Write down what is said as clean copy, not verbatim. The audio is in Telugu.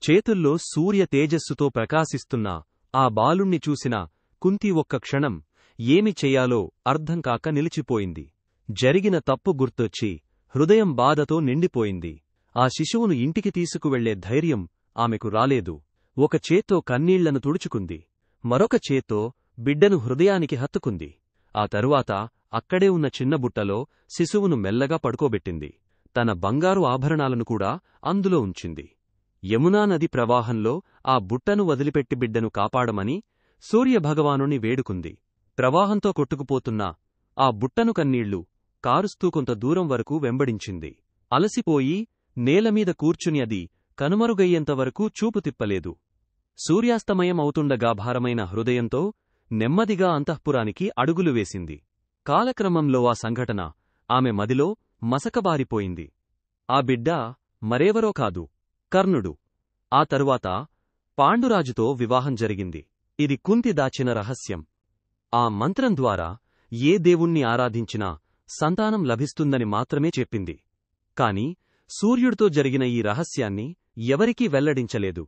చేతుల్లో సూర్య తేజస్సుతో ప్రకాశిస్తున్న ఆ బాలుణ్ణి చూసిన కుంతి ఒక్క క్షణం ఏమి చెయ్యాలో అర్థంకాక నిలిచిపోయింది. జరిగిన తప్పు గుర్తొచ్చి హృదయం బాధతో నిండిపోయింది. ఆ శిశువును ఇంటికి తీసుకువెళ్లే ధైర్యం ఆమెకు రాలేదు. ఒక చేత్తో కన్నీళ్లను తుడుచుకుంది, మరొక చేత్తో బిడ్డను హృదయానికి హత్తుకుంది. ఆ తరువాత అక్కడే ఉన్న చిన్న బుట్టలో శిశువును మెల్లగా పడుకోబెట్టింది. తన బంగారు ఆభరణాలను కూడా అందులో ఉంచింది. యమునా నది ప్రవాహంలో ఆ బుట్టను వదిలిపెట్టి బిడ్డను కాపాడమని సూర్యభగవానుని వేడుకుంది. ప్రవాహంతో కొట్టుకుపోతున్న ఆ బుట్టను కన్నీళ్లు కారుస్తూ కొంత దూరం వరకు వెంబడించింది. అలసిపోయి నేలమీద కూర్చుని అది కనుమరుగయ్యేంతవరకూ చూపు తిప్పలేదు. సూర్యాస్తమయం అవుతుండగా భారమైన హృదయంతో నెమ్మదిగా అంతఃపురానికి అడుగులు వేసింది. కాలక్రమంలో ఆ సంఘటన ఆమె మదిలో మసకబారిపోయింది. ఆ బిడ్డ మరేవరో కాదు, కర్ణుడు. ఆ తరువాత పాండురాజుతో వివాహం జరిగింది. ఇది కుంతి దాచిన రహస్యం. ఆ మంత్రం ద్వారా ఏ దేవుణ్ణి ఆరాధించినా సంతానం లభిస్తుందని మాత్రమే చెప్పింది. కాని సూర్యుడితో జరిగిన ఈ రహస్యాన్ని ఎవరికీ వెల్లడించలేదు.